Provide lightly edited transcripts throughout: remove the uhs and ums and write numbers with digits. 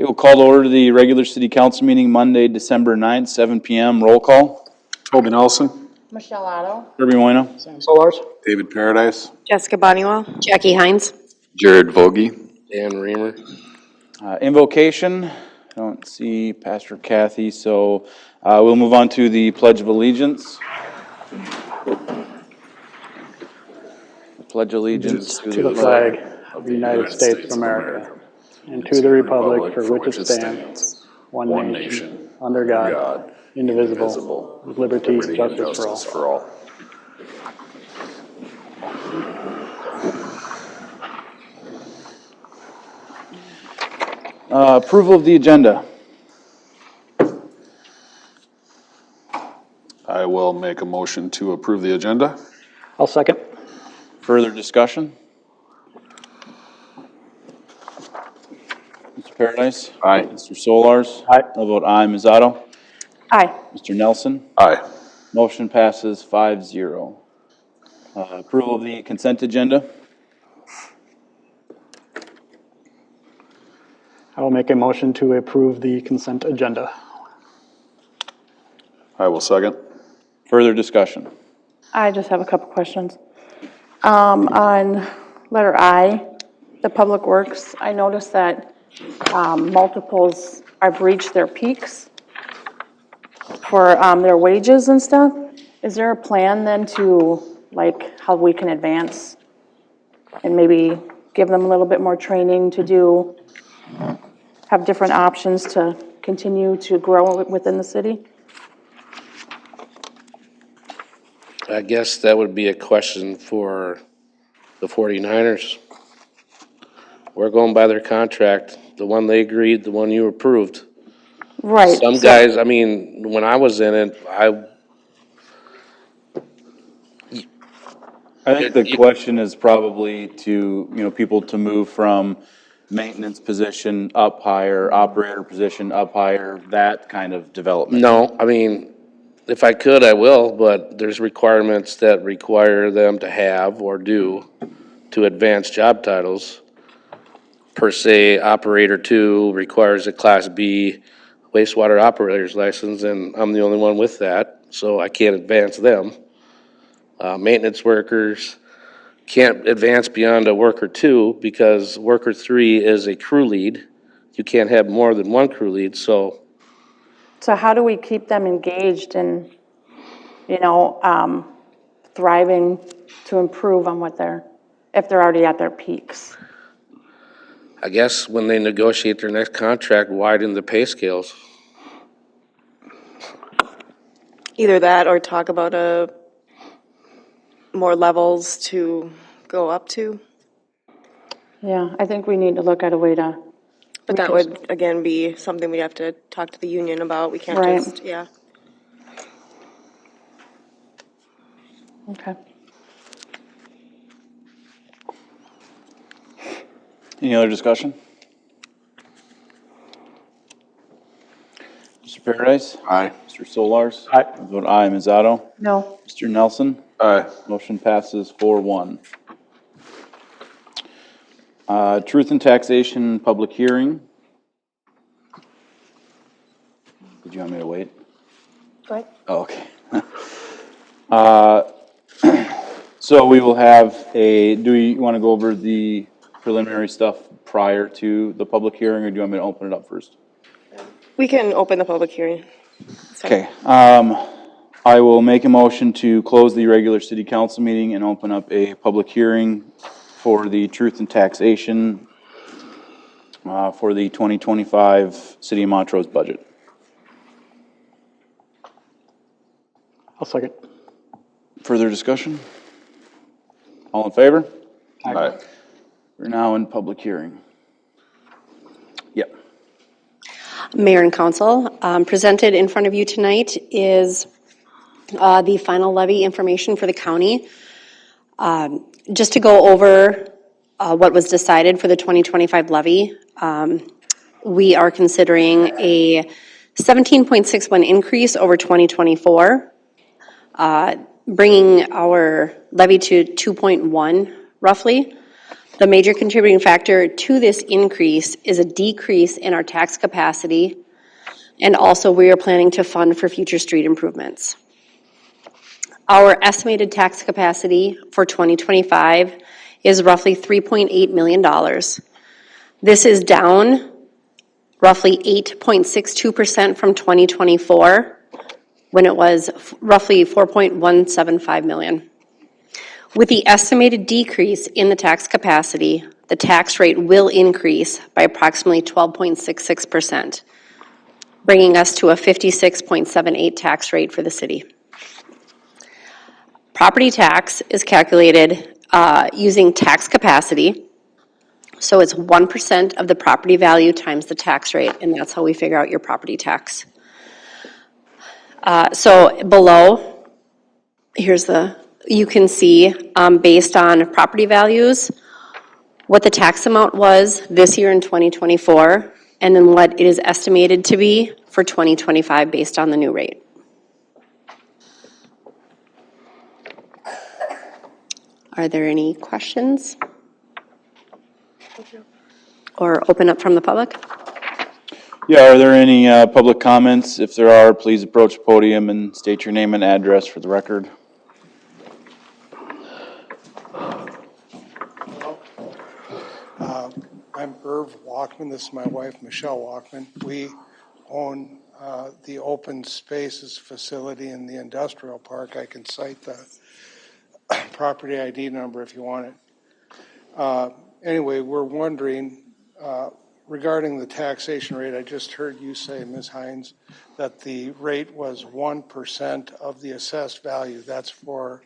Okay, we'll call to order the regular city council meeting Monday, December 9th, 7 PM. Roll call. Toby Nelson. Michelle Otto. Kirby Moyna. Sam Solars. David Paradise. Jessica Bonniwell. Jackie Hines. Jared Vogie. Dan Reamer. Invocation. I don't see Pastor Kathy, so we'll move on to the Pledge of Allegiance. Pledge allegiance To the flag of the United States of America, and to the republic for which it stands, one nation, under God, indivisible, with liberty and justice for all. Approval of the agenda. I will make a motion to approve the agenda. I'll second. Further discussion? Mr. Paradise? Aye. Mr. Solars? Aye. I'll vote aye. Ms. Otto? Aye. Mr. Nelson? Aye. Motion passes 5-0. Approval of the consent agenda. I will make a motion to approve the consent agenda. I will second. Further discussion? I just have a couple questions. On letter I, the Public Works, I noticed that multiples have reached their peaks for their wages and stuff. Is there a plan then to, like, how we can advance and maybe give them a little bit more training to have different options to continue to grow within the city? I guess that would be a question for the 49ers. We're going by their contract, the one they agreed, the one you approved. Right. Some so- guys, I mean, when I was in it, I think the question is probably to, people to move from maintenance position up higher, operator position up higher, that kind of development. no, I mean, if I could, I will, but there's requirements that require them to have or do to advance job titles. Per se, operator 2 requires a Class B wastewater operator's license, and I'm the only one with that, so I can't advance them. Maintenance workers can't advance beyond a worker 2 because worker 3 is a crew lead. You can't have more than one crew lead, so So how do we keep them engaged and, thriving to improve on if they're already at their peaks? I guess when they negotiate their next contract, widen the pay scales. Either that or talk about more levels to go up to. Yeah, I think we need to look at a way to, But that would, again, be something we'd have to talk to the union about. We can't Right. just, yeah. okay. Any other discussion? Mr. Paradise? Aye. Mr. Solars? Aye. I vote aye. Ms. Otto? No, Mr. Nelson? Aye. Motion passes 4-1. Truth and taxation public hearing. Did you want me to wait? go ahead. Oh, okay. So we will have do we want to go over the preliminary stuff prior to the public hearing, or do you want me to open it up first? We can open the public hearing. Okay, I will make a motion to close the regular city council meeting and open up a public hearing for the truth and taxation for the 2025 City of Montrose budget. I'll second. Further discussion? All in favor? Aye. We're now in public hearing. Yep. Mayor and council, presented in front of you tonight is the final levy information for the county. Just to go over what was decided for the 2025 levy, we are considering a 17.61 increase over 2024, bringing our levy to 2.1 roughly. The major contributing factor to this increase is a decrease in our tax capacity, and also we are planning to fund for future street improvements. Our estimated tax capacity for 2025 is roughly $3.8 million. This is down roughly 8.62% from 2024, when it was roughly $4.175 million. With the estimated decrease in the tax capacity, the tax rate will increase by approximately 12.66%, bringing us to a 56.78 tax rate for the city. Property tax is calculated using tax capacity. So it's 1% of the property value times the tax rate, and that's how we figure out your property tax. So below, you can see, based on property values, what the tax amount was this year in 2024, and then what it is estimated to be for 2025 based on the new rate. Are there any questions? Or open up from the public? Yeah, are there any public comments? If there are, please approach the podium and state your name and address for the record. I'm Irv Walkman. This is my wife, Michelle Walkman. We own the open spaces facility in the industrial park. I can cite the property ID number if you want it. Anyway, we're wondering regarding the taxation rate. I just heard you say, Ms. Hines, that the rate was 1% of the assessed value. That's for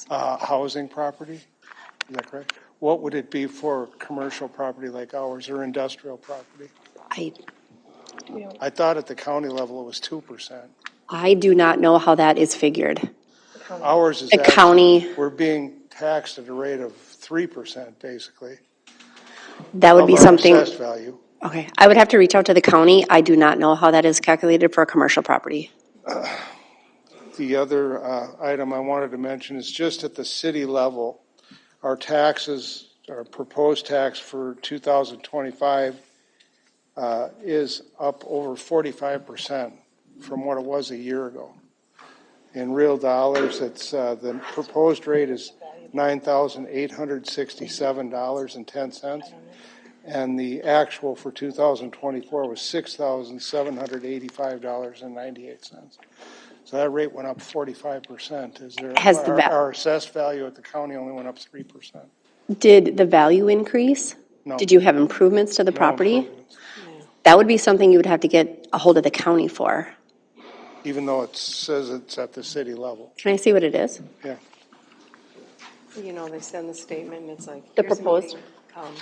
housing property. Is that correct? What would it be for commercial property like ours or industrial property? I thought at the county level it was 2%. I do not know how that is figured. Ours is The county, we're being taxed at a rate of 3%, basically. that would be of our something, assessed value. okay. I would have to reach out to the county. I do not know how that is calculated for a commercial property. The other item I wanted to mention is just at the city level, our taxes, our proposed tax for 2025 is up over 45% from what it was a year ago. In real dollars, it's the proposed rate is $9,867.10, and the actual for 2024 was $6,785.98. So that rate went up 45%. Is there our assessed value at the county only went up 3%? Did the value increase? No. Did you have improvements to the property? Improvements. That would be something you would have to get a hold of the county for. Even though it says it's at the city level. Can I see what it is? Yeah. You know, they send the statement and it's like. The here's proposed? money,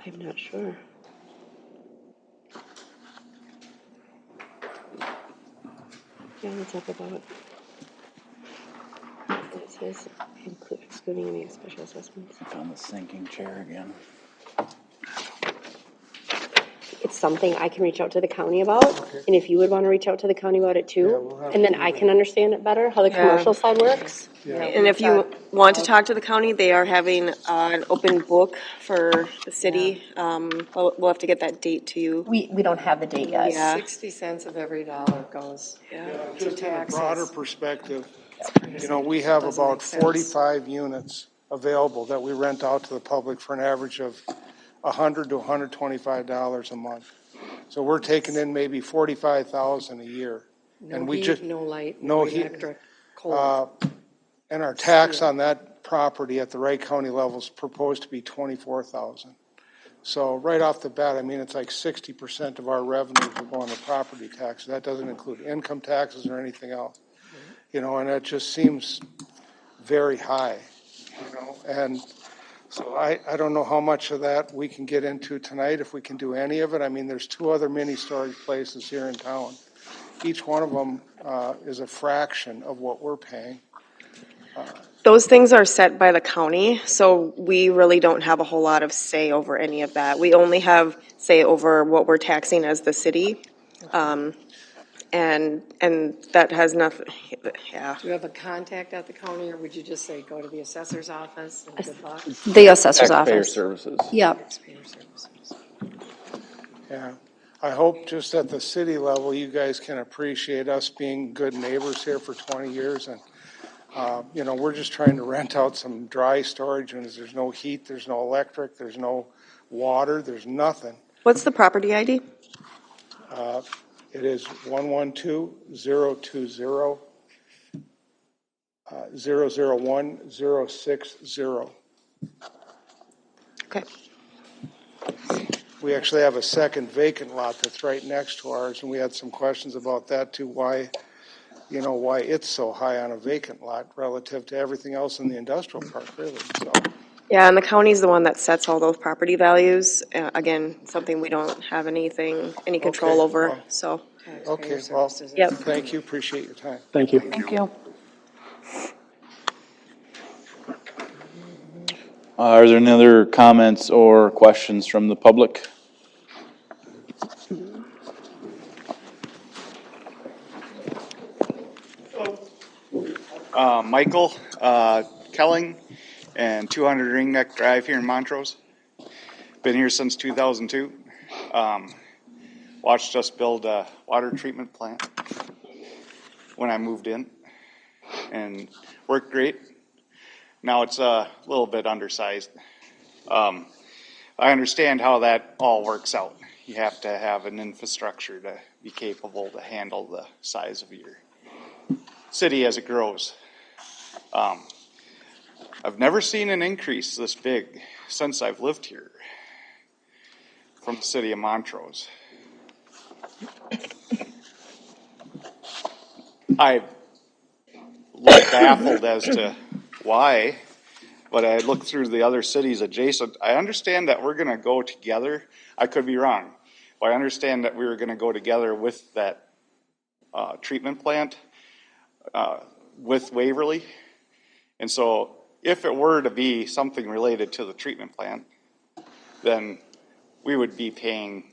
I'm not sure. Yeah, what's up about? It says excluding any special assessments. Found the sinking chair again. It's something I can reach out to the county about, and if you would want to reach out to the county about it Yeah, too, we'll have and then to do I that. can understand it better, how the commercial side works. And if you want to talk to the county, they are having an open book for the city. We'll have to get that date to you. We don't have the date yet. Yeah. 60 cents of every dollar goes to Just in a broader taxes. perspective, you know, we have Doesn't about make sense. 45 units available that we rent out to the public for an average of $100 to $125 a month. So we're taking in maybe $45,000 a year. And No we heat, just, no light, no no heat. electric, cold. and our tax on that property at the Wright County level is proposed to be $24,000. So right off the bat, I mean, it's like 60% of our revenues will go on the property tax. That doesn't include income taxes or anything else. You know, and that just seems very high, you know, and so I don't know how much of that we can get into tonight, if we can do any of it. I mean, there's 2 other mini storage places here in town. Each one of them is a fraction of what we're paying. Those things are set by the county, so we really don't have a whole lot of say over any of that. We only have say over what we're taxing as the city. and that has nothing, yeah. Do you have a contact at the county, or would you just say, go to the assessor's office and good luck? The assessor's Taxpayer office. services. Yep. Taxpayer services. Yeah. I hope just at the city level, you guys can appreciate us being good neighbors here for 20 years. And, you know, we're just trying to rent out some dry storage units. There's no heat, there's no electric, there's no water, there's nothing. What's the property ID? It is 112-020, 001060. Okay. We actually have a second vacant lot that's right next to ours, and we had some questions about that too, why it's so high on a vacant lot relative to everything else in the industrial park, really, so. Yeah, and the county's the one that sets all those property values. Again, something we don't have any control Okay, over, well. so. Okay, Taxpayer well, services. Yep. thank you, appreciate your time. Thank you. Thank you. Are there any other comments or questions from the public? Michael Kelling and 200 Ring Neck Drive here in Montrose. Been here since 2002. Watched us build a water treatment plant when I moved in and worked great. Now it's a little bit undersized. I understand how that all works out. You have to have an infrastructure to be capable to handle the size of your city as it grows. I've never seen an increase this big since I've lived here from the city of Montrose. I look baffled as to why, but I look through the other cities adjacent. I understand that we're going to go together. I could be wrong, but I understand that we were going to go together with that treatment plant with Waverly. And so if it were to be something related to the treatment plant, then we would be paying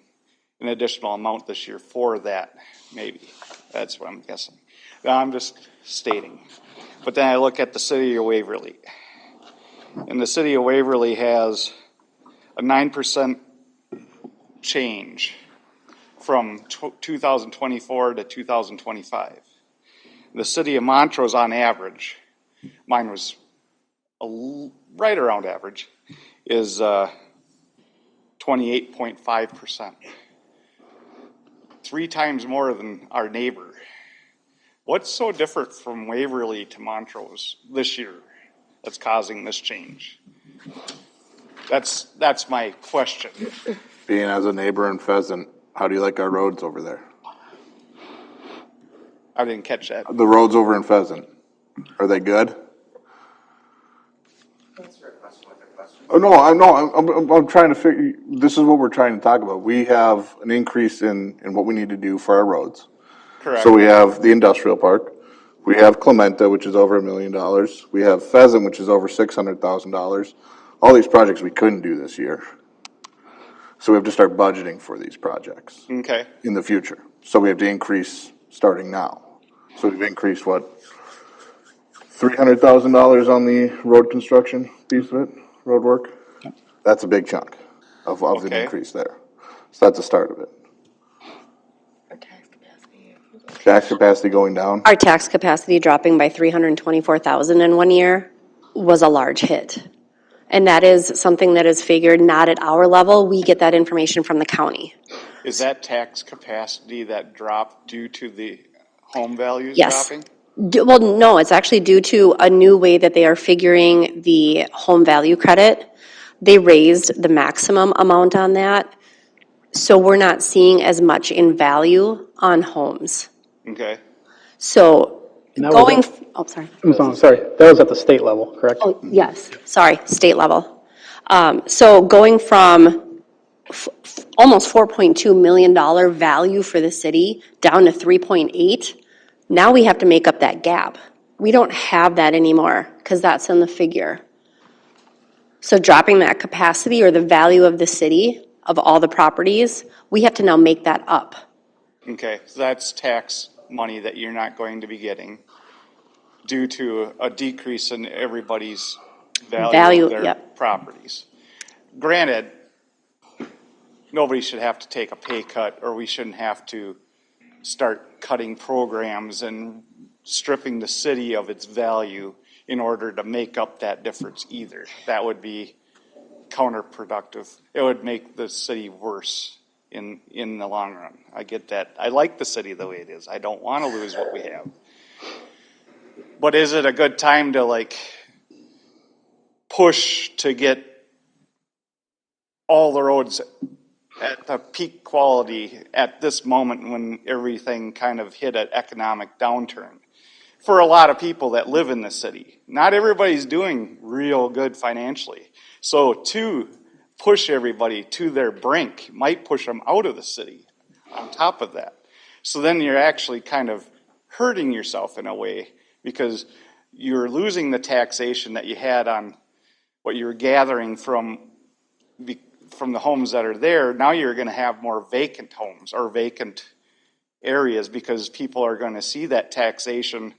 an additional amount this year for that, maybe. That's what I'm guessing. Now, I'm just stating. But then I look at the city of Waverly. And the city of Waverly has a 9% change from 2024 to 2025. The city of Montrose, on average, mine was right around average, is 28.5%. 3 times more than our neighbor. What's so different from Waverly to Montrose this year that's causing this change? That's my question. Being as a neighbor in Pheasant, how do you like our roads over there? I didn't catch that. The roads over in Pheasant, are they good? Oh, no, I'm trying to figure, this is what we're trying to talk about. We have an increase in what we need to do for our roads. Correct. So we have the industrial park, we have Clementa, which is over $1 million, we have Pheasant, which is over $600,000. All these projects we couldn't do this year. So we have to start budgeting for these projects Okay. in the future. So we have to increase starting now. So we've increased what? $300,000 on the road construction piece of it, road work? That's a big chunk of the Okay. increase there. So that's the start of it. Tax capacity going down? Our tax capacity dropping by 324,000 in 1 year was a large hit. And that is something that is figured not at our level. We get that information from the county. Is that tax capacity that dropped due to the home values Yes. dropping? Well, no, it's actually due to a new way that they are figuring the home value credit. They raised the maximum amount on that. So we're not seeing as much in value on homes. Okay. So And that was going, sorry. I'm sorry, that was at the state level, correct? Oh, yes, sorry, state level. So going from almost $4.2 million value for the city down to 3.8, now we have to make up that gap. We don't have that anymore because that's in the figure. So dropping that capacity or the value of the city, of all the properties, we have to now make that up. Okay, so that's tax money that you're not going to be getting due to a decrease in everybody's value of their Yep. properties. Granted, nobody should have to take a pay cut, or we shouldn't have to start cutting programs and stripping the city of its value in order to make up that difference either. That would be counterproductive. It would make the city worse in the long run. I get that. I like the city the way it is. I don't want to lose what we have. But is it a good time to like push to get all the roads at the peak quality at this moment when everything kind of hit an economic downturn? For a lot of people that live in the city, not everybody's doing real good financially. So to push everybody to their brink might push them out of the city on top of that. So then you're actually kind of hurting yourself in a way, because you're losing the taxation that you had on what you're gathering from the homes that are there. Now you're going to have more vacant homes or vacant areas because people are going to see that taxation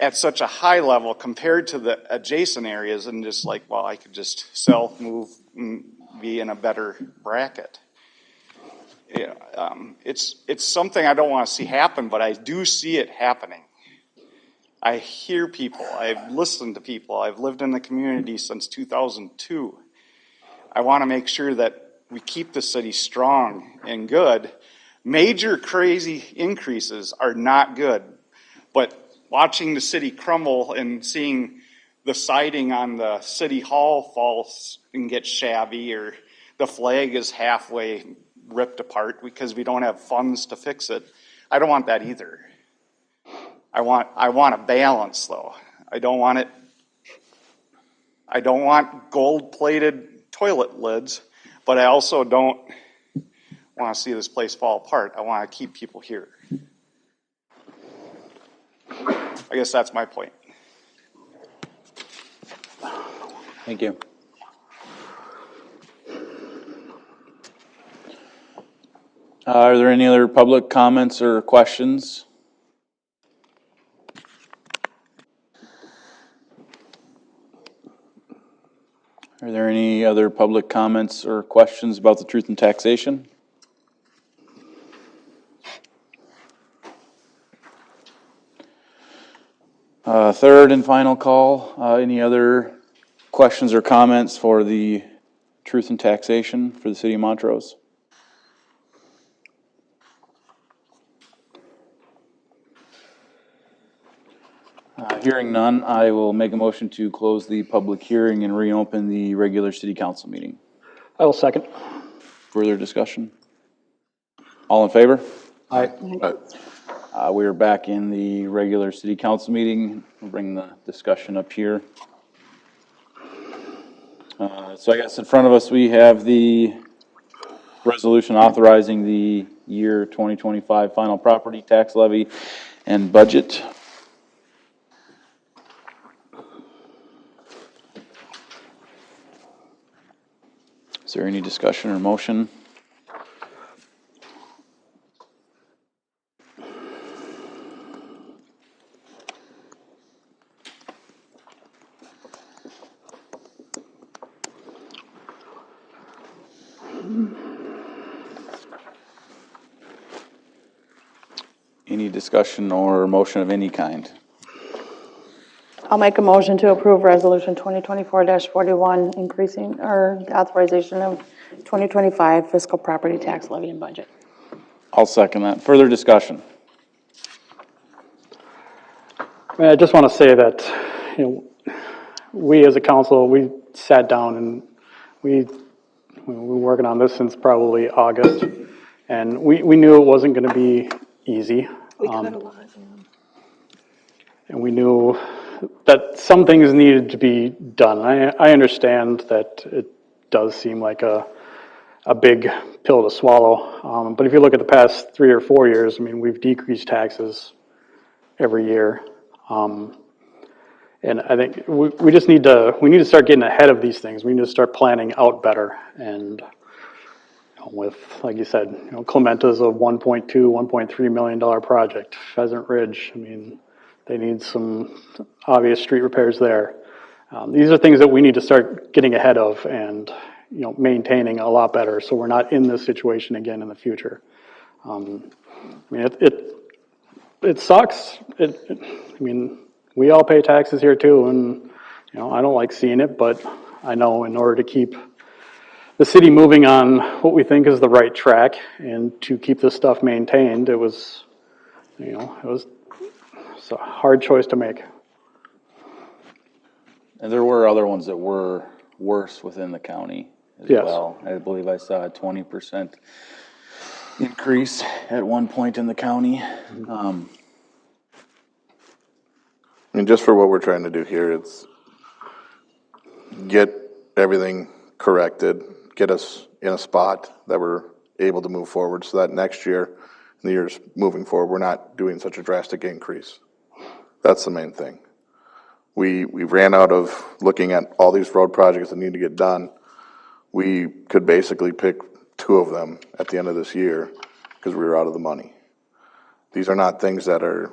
at such a high level compared to the adjacent areas and just like, well, I could just sell, move, and be in a better bracket. Yeah, it's something I don't want to see happen, but I do see it happening. I hear people, I've listened to people, I've lived in the community since 2002. I want to make sure that we keep the city strong and good. Major crazy increases are not good, but watching the city crumble and seeing the siding on the city hall fall and get shabby, or the flag is halfway ripped apart because we don't have funds to fix it. I don't want that either. I want a balance though. I don't want gold-plated toilet lids, but I also don't want to see this place fall apart. I want to keep people here. I guess that's my point. Thank you. Are there any other public comments or questions? Are there any other public comments or questions about the truth in taxation? Third and final call, any other questions or comments for the truth in taxation for the city of Montrose? Hearing none, I will make a motion to close the public hearing and reopen the regular city council meeting. I will second. Further discussion? All in favor? Aye. We are back in the regular city council meeting. We'll bring the discussion up here. So I guess in front of us, we have the resolution authorizing the year 2025 final property tax levy and budget. Is there any discussion or motion? Any discussion or motion of any kind? I'll make a motion to approve Resolution 2024-41, increasing or the authorization of 2025 fiscal property tax levy and budget. I'll second that. Further discussion? I just want to say that, we as a council, we sat down and we were working on this since probably August, and we knew it wasn't going to be easy. And we knew that some things needed to be done. I understand that it does seem like a big pill to swallow, but if you look at the past 3 or 4 years, we've decreased taxes every year. And I think we just need to start getting ahead of these things. We need to start planning out better. And with, like you said, Clementa's a $1.2, $1.3 million project. Pheasant Ridge, I mean, they need some obvious street repairs there. These are things that we need to start getting ahead of and, maintaining a lot better, so we're not in this situation again in the future. I mean, it sucks. I mean, we all pay taxes here too, and, I don't like seeing it, but I know in order to keep the city moving on what we think is the right track and to keep this stuff maintained, it's a hard choice to make. And there were other ones that were worse within the county as Yes. well. I believe I saw a 20% increase at one point in the county. I mean, just for what we're trying to do here, it's get everything corrected, get us in a spot that we're able to move forward so that next year, in the years moving forward, we're not doing such a drastic increase. That's the main thing. We ran out of looking at all these road projects that need to get done. We could basically pick 2 of them at the end of this year because we were out of the money. These are not things that are,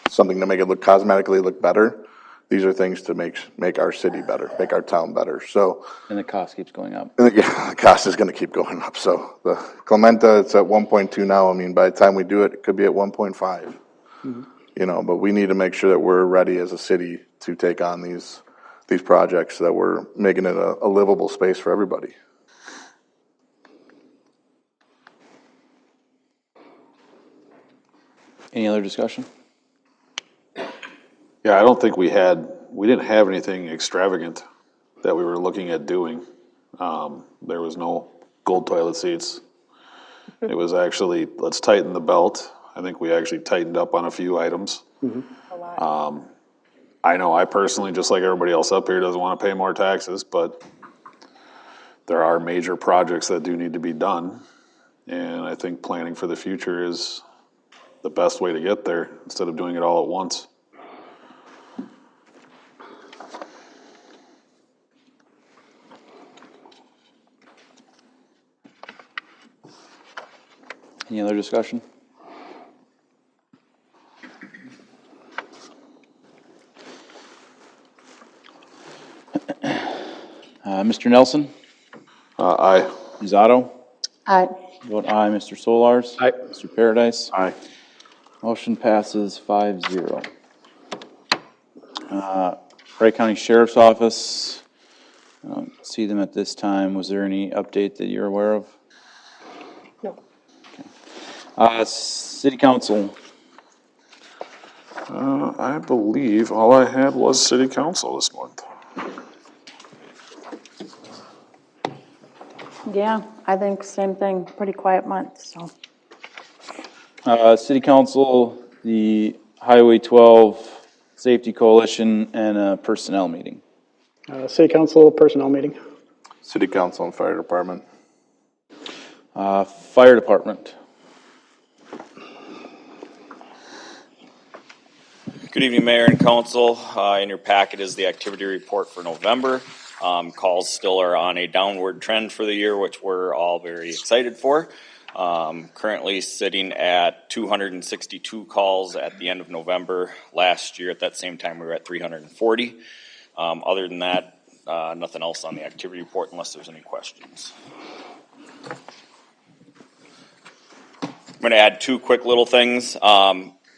something to make it look cosmetically look better. These are things to make our city better, make our town better. So, And the cost keeps going up. and the cost is going to keep going up. So the Clementa, it's at 1.2 now. I mean, by the time we do it, it could be at 1.5. But we need to make sure that we're ready as a city to take on these projects, so that we're making it a livable space for everybody. Any other discussion? Yeah, I don't think we didn't have anything extravagant that we were looking at doing. There was no gold toilet seats. It was actually, let's tighten the belt. I think we actually tightened up on a few items. I know I personally, just like everybody else up here, doesn't want to pay more taxes, but there are major projects that do need to be done. And I think planning for the future is the best way to get there instead of doing it all at once. Any other discussion? Mr. Nelson? Aye. Ms. Otto? Aye. Vote aye. Mr. Solars? Aye. Mr. Paradise? Aye. Motion passes 5-0. Wright County Sheriff's Office, I don't see them at this time. Was there any update that you're aware of? No. Okay. City Council, I believe all I had was city council this month. Yeah, I think same thing, pretty quiet month, so. City Council, the Highway 12 Safety Coalition, and a personnel meeting. City Council Personnel Meeting. City Council and Fire Department. Fire Department. Good evening, Mayor and Council. In your packet is the activity report for November. Calls still are on a downward trend for the year, which we're all very excited for. Currently sitting at 262 calls at the end of November. Last year at that same time we were at 340. Other than that, nothing else on the activity report unless there's any questions. I'm going to add 2 quick little things.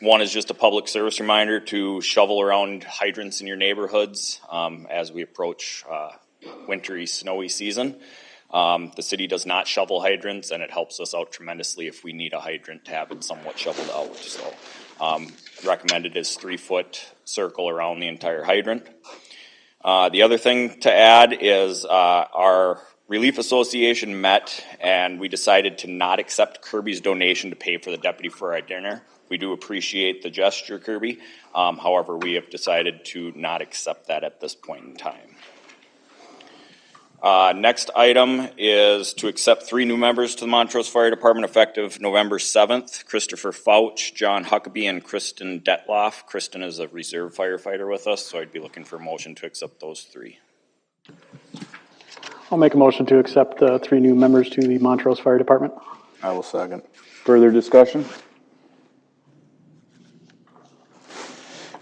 One is just a public service reminder to shovel around hydrants in your neighborhoods as we approach wintry, snowy season. The city does not shovel hydrants, and it helps us out tremendously if we need a hydrant to have it somewhat shoveled out. So recommended is 3-foot circle around the entire hydrant. The other thing to add is our Relief Association met, and we decided to not accept Kirby's donation to pay for the deputy for our dinner. We do appreciate the gesture, Kirby. However, we have decided to not accept that at this point in time. Next item is to accept 3 new members to the Montrose Fire Department effective November 7th. Christopher Fouch, John Huckabee, and Kristen Detloff. Kristen is a reserve firefighter with us, so I'd be looking for a motion to accept those 3. I'll make a motion to accept 3 new members to the Montrose Fire Department. I will second. Further discussion?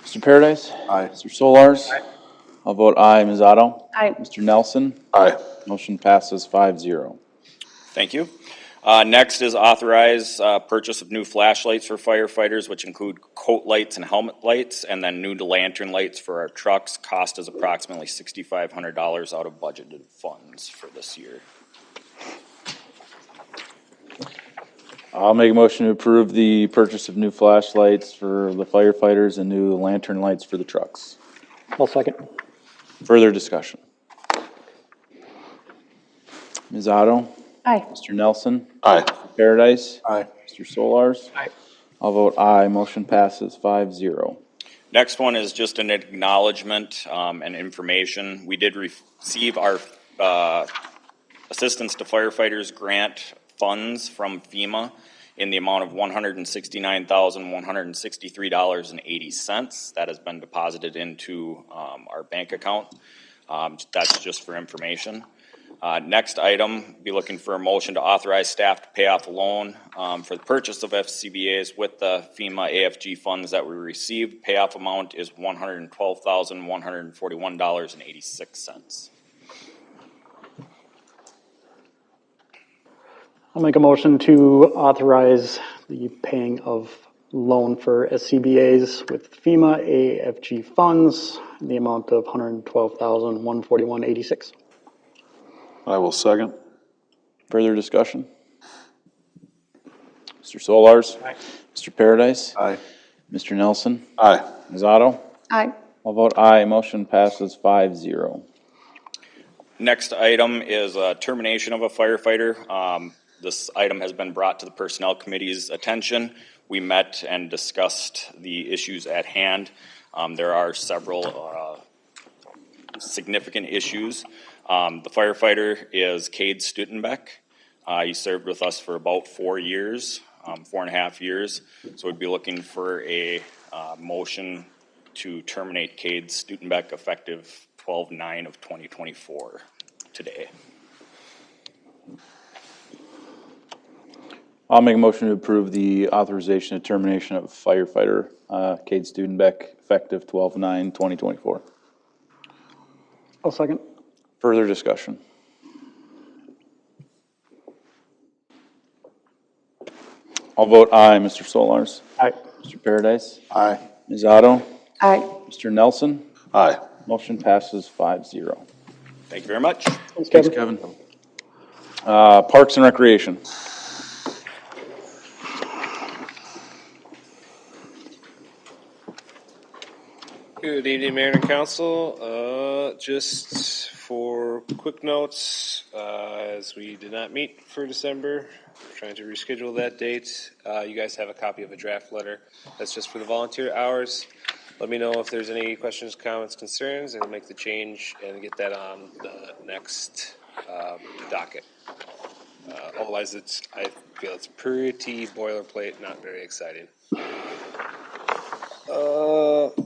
Mr. Paradise? Aye. Mr. Solars? I'll vote aye. Ms. Otto? Aye. Mr. Nelson? Aye. Motion passes 5-0. Thank you. Next is authorize purchase of new flashlights for firefighters, which include coat lights and helmet lights, and then new lantern lights for our trucks. Cost is approximately $6,500 out of budgeted funds for this year. I'll make a motion to approve the purchase of new flashlights for the firefighters and new lantern lights for the trucks. I'll second. Further discussion? Ms. Otto? Aye. Mr. Nelson? Aye. Paradise? Aye. Mr. Solars? Aye. I'll vote aye. Motion passes 5-0. Next one is just an acknowledgement and information. We did receive our Assistance to Firefighters grant funds from FEMA in the amount of $169,163.80. That has been deposited into our bank account. That's just for information. Next item, be looking for a motion to authorize staff to pay off a loan for the purchase of FCBAs with the FEMA AFG funds that we received. Payoff amount is $112,141.86. I'll make a motion to authorize the paying of loan for SCBA's with FEMA AFG funds in the amount of $112,141.86. I will second. Further discussion? Mr. Solars? Aye. Mr. Paradise? Aye. Mr. Nelson? Aye. Ms. Otto? Aye. I'll vote aye. Motion passes 5-0. Next item is termination of a firefighter. This item has been brought to the Personnel Committee's attention. We met and discussed the issues at hand. There are several significant issues. The firefighter is Cade Stutenbeck. He served with us for about 4 years, 4.5 years. So we'd be looking for a motion to terminate Cade Stutenbeck effective 12/9 of 2024 today. I'll make a motion to approve the authorization of termination of firefighter Cade Studenbeck effective 12/9/2024. I'll second. Further discussion? I'll vote aye. Mr. Solars? Aye. Mr. Paradise? Aye. Ms. Otto? Aye. Mr. Nelson? Aye. Motion passes 5-0. Thank you very much. Thanks, Thanks, Kevin. Kevin. Parks and Recreation. Good evening, Mayor and Council. Just for quick notes, as we did not meet for December, we're trying to reschedule that date. You guys have a copy of a draft letter. That's just for the volunteer hours. Let me know if there's any questions, comments, concerns, and we'll make the change and get that on the next docket. Otherwise, I feel it's pretty boilerplate, not very exciting.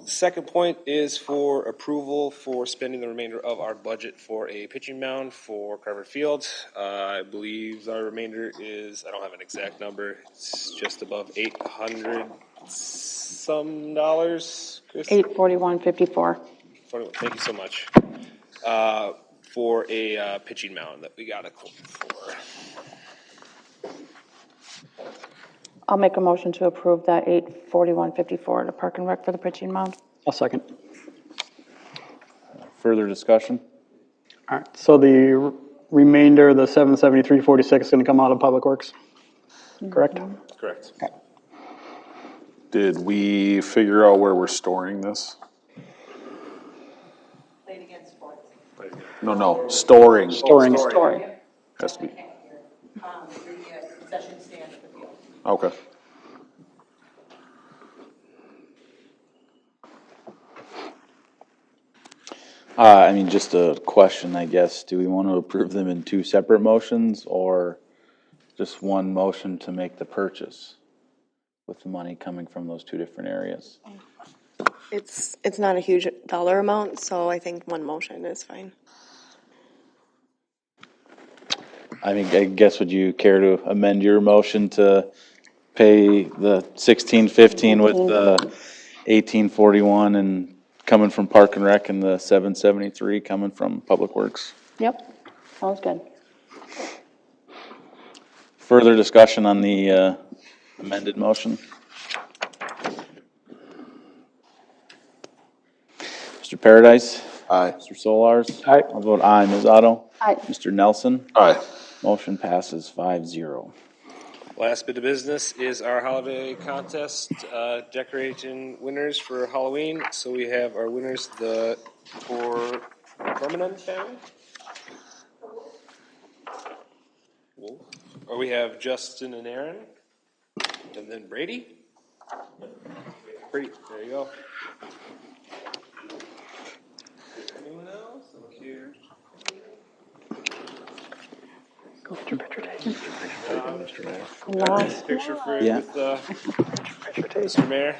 Second point is for approval for spending the remainder of our budget for a pitching mound for Carver Field. I believe our remainder is, I don't have an exact number, it's just above $800 some dollars, Chris? $841.54. Thank you so much. For a pitching mound that we got a quote for. I'll make a motion to approve that $841.54 to Park and Rec for the pitching mound. I'll second. Further discussion? All right, so the remainder, the $773.46 is going to come out of Public Works, correct? Correct. Okay. Did we figure out where we're storing this? Played against sports. No, storing. Storing. Has to be, The concession stand at the field. okay. I mean, just a question, I guess. Do we want to approve them in two separate motions or just one motion to make the purchase with the money coming from those two different areas? It's not a huge dollar amount, so I think one motion is fine. I mean, I guess would you care to amend your motion to pay the 1615 with the 1841 and coming from Park and Rec and the 773 coming from Public Works? Yep, sounds good. Further discussion on the amended motion? Mr. Paradise? Aye. Mr. Solars? Aye. I'll vote aye. Ms. Otto? Aye. Mr. Nelson? Aye. Motion passes 5-0. Last bit of business is our holiday contest decoration winners for Halloween. So we have our winners for Permanent family. Or we have Justin and Aaron, and then Brady. Brady, there you go. Anyone else? Look here. Last. Picture for Yeah. with Mr. Mayor.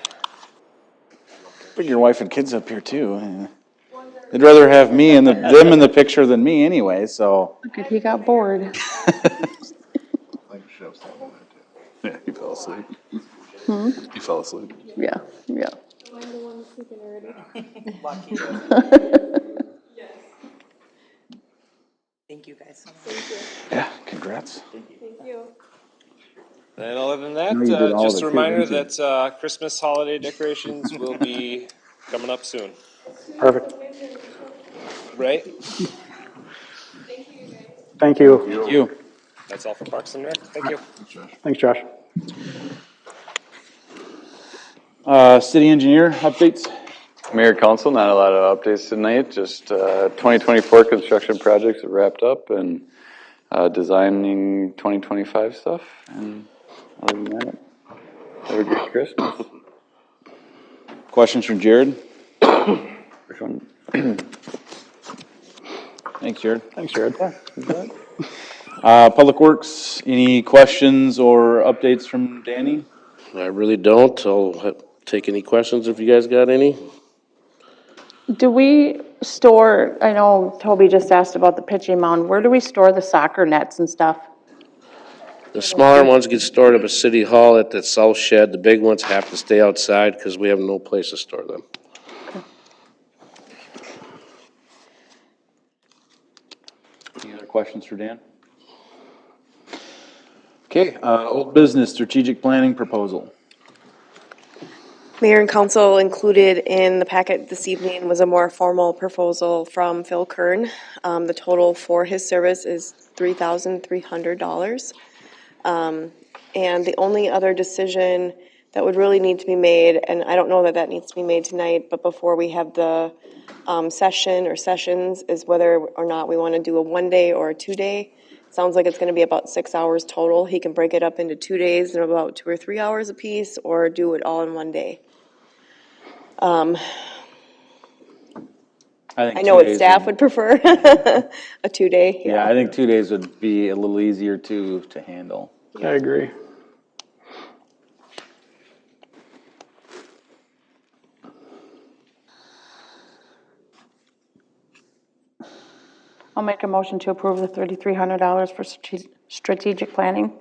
Bring your wife and kids up here too. They'd rather have me and them in the picture than me anyway, so. Look, he got bored. Yeah, he fell asleep. He fell asleep. Yeah, yeah. Thank you, guys. Yeah, congrats. And other than know you did that, all just of a it too, reminder didn't that Christmas holiday decorations will be coming up soon. Perfect. Right? Thank you. Thank you. That's all for Parks and Rec. Thank you. Thanks, Josh. City engineer updates? Mayor, council, not a lot of updates tonight, just 2024 construction projects are wrapped up and designing 2025 stuff. And other than that, have a great Christmas. Questions from Jared? Which one? Thanks, Jared. Thanks, Jared. Public Works, any questions or updates from Danny? I really don't. I'll take any questions if you guys got any. Do we store, I know Toby just asked about the pitching mound, where do we store the soccer nets and stuff? The smaller ones get stored up at City Hall at that south shed. The big ones have to stay outside because we have no place to store them. Any other questions for Dan? Okay, old business, strategic planning proposal. Mayor and council, included in the packet this evening was a more formal proposal from Phil Kern. The total for his service is $3,300. And the only other decision that would really need to be made, and I don't know that that needs to be made tonight, but before we have the session or sessions, is whether or not we want to do a 1 day or a 2 day. Sounds like it's going to be about 6 hours total. He can break it up into 2 days and about 2 or 3 hours apiece, or do it all in 1 day. I know what staff would prefer, a 2 day. Yeah, I think 2 days would be a little easier to handle. I agree. I'll make a motion to approve the $3,300 for strategic planning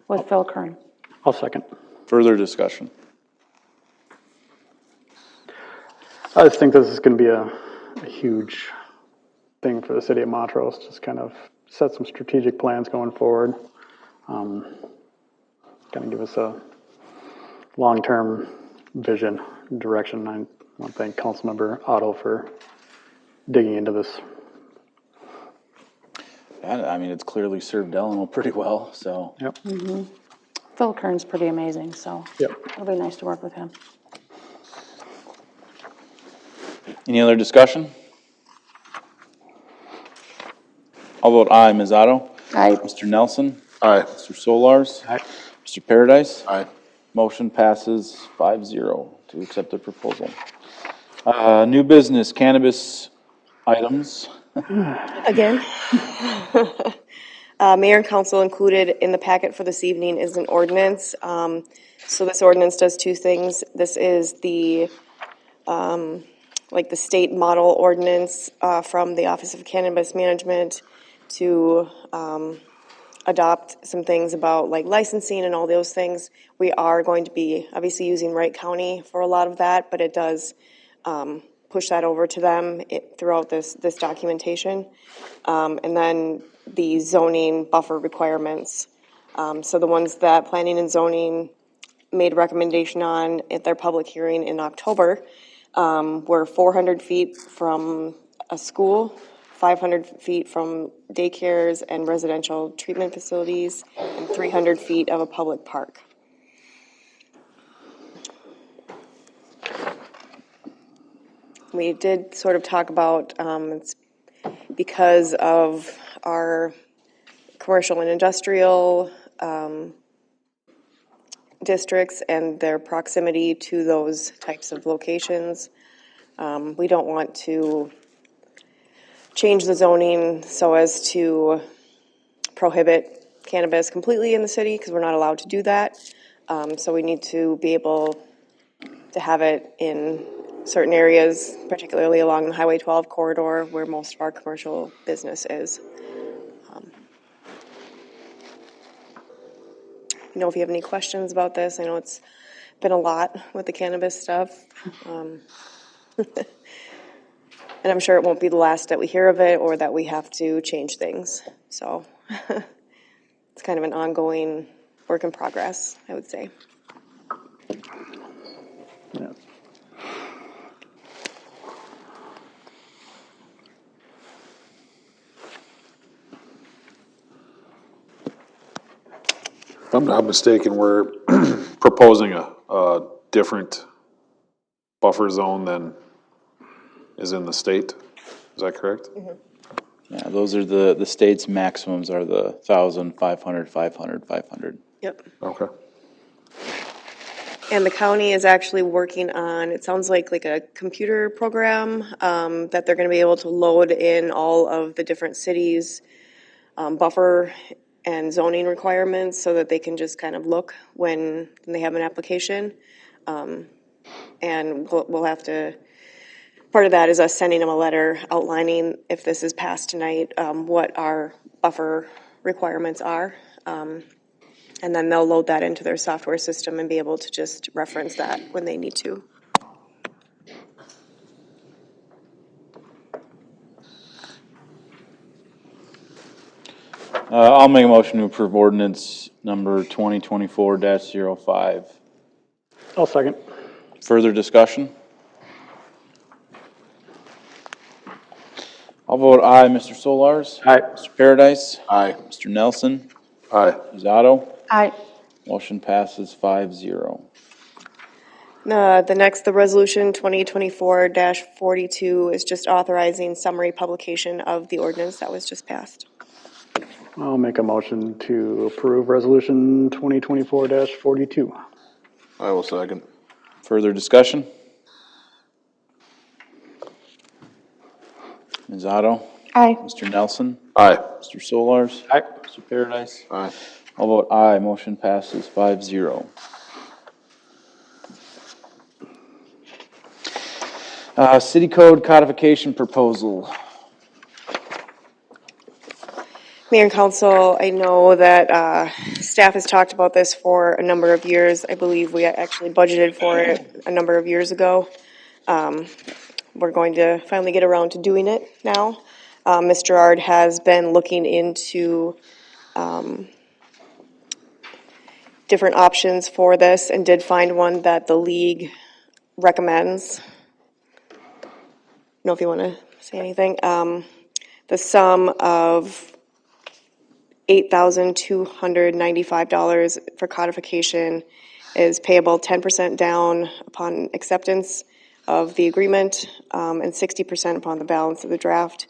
with Phil Kern. I'll second. Further discussion. I just think this is going to be a huge thing for the city of Montrose, just kind of set some strategic plans going forward. Kind of give us a long-term vision, direction. I want to thank Councilmember Otto for digging into this. I mean, it's clearly served Delano pretty well, so. Yep. Phil Kern's pretty amazing, so Yep. it'll be nice to work with him. Any other discussion? I'll vote aye. Ms. Otto? Aye. Mr. Nelson? Aye. Mr. Solars? Aye. Mr. Paradise? Aye. Motion passes 5-0 to accept the proposal. New business, cannabis items. Again. Mayor and council, included in the packet for this evening is an ordinance. So this ordinance does two things. This is the the state model ordinance from the Office of Cannabis Management to adopt some things about like licensing and all those things. We are going to be obviously using Wright County for a lot of that, but it does push that over to them throughout this documentation. And then the zoning buffer requirements. So the ones that planning and zoning made a recommendation on at their public hearing in October were 400 feet from a school, 500 feet from daycares and residential treatment facilities, and 300 feet of a public park. We did sort of talk about, it's because of our commercial and industrial districts and their proximity to those types of locations. We don't want to change the zoning so as to prohibit cannabis completely in the city, because we're not allowed to do that. So we need to be able to have it in certain areas, particularly along the Highway 12 corridor where most of our commercial business is. You know, if you have any questions about this, I know it's been a lot with the cannabis stuff. And I'm sure it won't be the last that we hear of it or that we have to change things. So it's kind of an ongoing work in progress, I would say. Yeah. If I'm not mistaken, we're proposing a different buffer zone than is in the state. Is that correct? Yeah, those are the state's maximums are the 1,000, 500, 500, 500. Yep. Okay. And the county is actually working on, it sounds like a computer program that they're going to be able to load in all of the different cities' buffer and zoning requirements so that they can just kind of look when they have an application. And we'll have to, part of that is us sending them a letter outlining, if this is passed tonight, what our buffer requirements are. And then they'll load that into their software system and be able to just reference that when they need to. I'll make a motion to approve ordinance number 2024-05. I'll second. Further discussion? I'll vote aye. Mr. Solars? Aye. Mr. Paradise? Aye. Mr. Nelson? Aye. Ms. Otto? Aye. Motion passes 5-0. The resolution 2024-42 is just authorizing summary publication of the ordinance that was just passed. I'll make a motion to approve resolution 2024-42. I will second. Further discussion? Ms. Otto? Aye. Mr. Nelson? Aye. Mr. Solars? Aye. Mr. Paradise? Aye. I'll vote aye. Motion passes 5-0. City Code codification proposal. Mayor and Council, I know that staff has talked about this for a number of years. I believe we actually budgeted for it a number of years ago. We're going to finally get around to doing it now. Ms. Gerard has been looking into different options for this and did find one that the league recommends. I don't know if you want to say anything. The sum of $8,295 for codification is payable 10% down upon acceptance of the agreement and 60% upon the balance of the draft.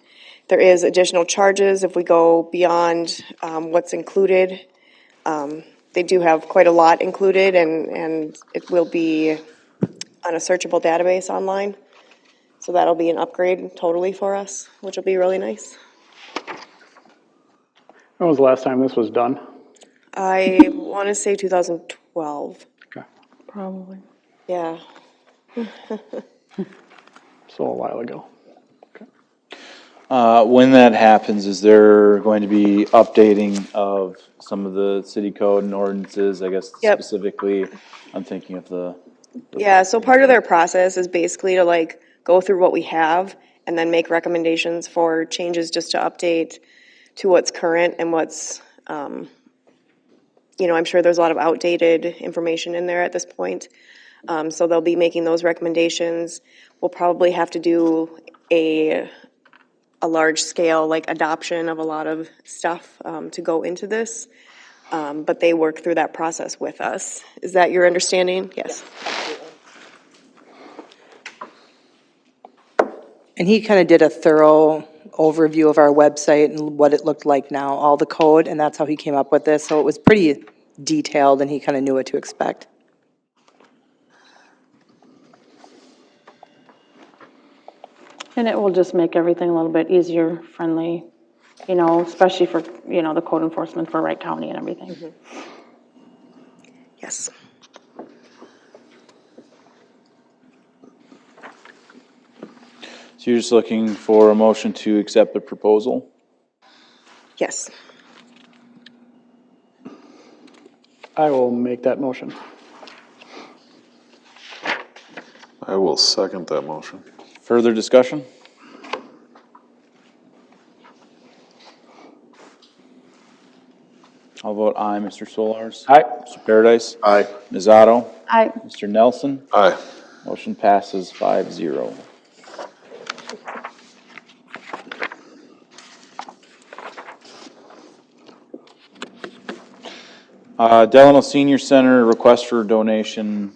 There is additional charges if we go beyond what's included. They do have quite a lot included, and it will be on a searchable database online. So that'll be an upgrade totally for us, which will be really nice. When was the last time this was done? I want to say 2012. Okay. Probably. Yeah. So a while ago. When that happens, is there going to be updating of some of the city code and ordinances? I guess Yep. specifically, I'm thinking of the. Yeah, so part of their process is basically to like go through what we have and then make recommendations for changes just to update to what's current and what's, I'm sure there's a lot of outdated information in there at this point. So they'll be making those recommendations. We'll probably have to do a large scale like adoption of a lot of stuff to go into this. But they work through that process with us. Is that your understanding? Yes. And he kind of did a thorough overview of our website and what it looked like now, all the code, and that's how he came up with this. So it was pretty detailed, and he kind of knew what to expect. And it will just make everything a little bit easier, friendly, especially for, the code enforcement for Wright County and everything. Mm-hmm. Yes. So you're just looking for a motion to accept the proposal? Yes. I will make that motion. I will second that motion. Further discussion? I'll vote aye. Mr. Solars? Aye. Mr. Paradise? Aye. Ms. Otto? Aye. Mr. Nelson? Aye. Motion passes 5-0. Delano Senior Center, request for donation.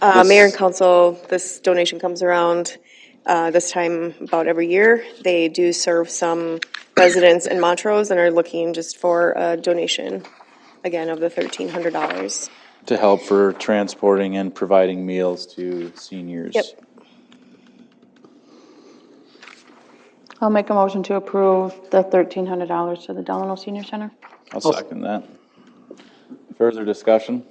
Mayor and council, this donation comes around this time about every year. They do serve some residents in Montrose and are looking just for a donation, again, of the $1,300. To help for transporting and providing meals to seniors. Yep. I'll make a motion to approve the $1,300 to the Delano Senior Center. I'll second that. Further discussion?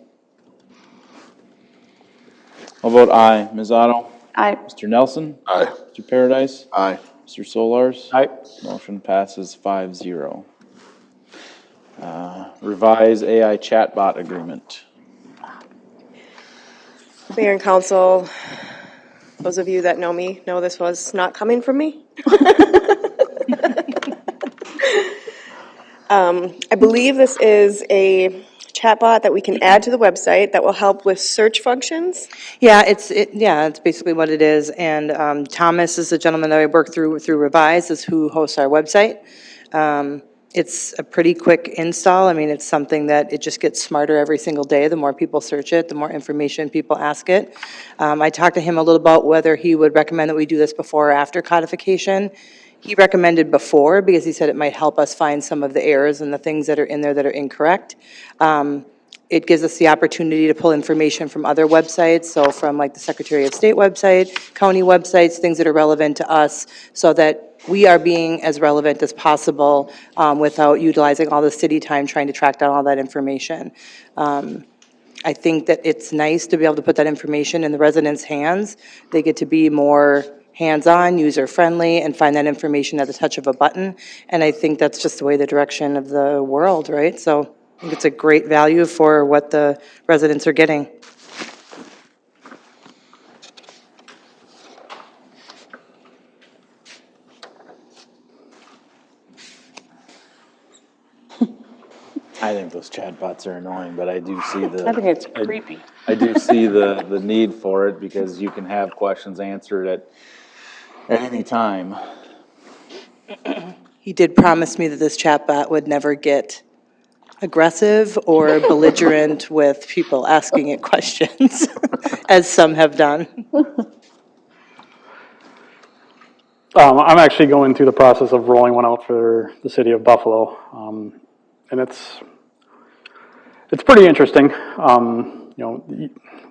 I'll vote aye. Ms. Otto? Aye. Mr. Nelson? Aye. Mr. Paradise? Aye. Mr. Solars? Aye. Motion passes 5-0. Revise AI chatbot agreement. Mayor and council, those of you that know me know this was not coming from me. I believe this is a chatbot that we can add to the website that will help with search functions. Yeah, it's basically what it is. And Thomas is the gentleman that I work through Revise, is who hosts our website. It's a pretty quick install. I mean, it's something that it just gets smarter every single day. The more people search it, the more information people ask it. I talked to him a little about whether he would recommend that we do this before or after codification. He recommended before because he said it might help us find some of the errors and the things that are in there that are incorrect. It gives us the opportunity to pull information from other websites, so from like the Secretary of State website, county websites, things that are relevant to us, so that we are being as relevant as possible without utilizing all the city time trying to track down all that information. I think that it's nice to be able to put that information in the residents' hands. They get to be more hands-on, user-friendly, and find that information at the touch of a button. And I think that's just the way the direction of the world, right? So I think it's a great value for what the residents are getting. I think those chatbots are annoying, but I do see the. I think it's creepy. I do see the need for it because you can have questions answered at any time. He did promise me that this chatbot would never get aggressive or belligerent with people asking it questions, as some have done. I'm actually going through the process of rolling one out for the city of Buffalo, and it's pretty interesting.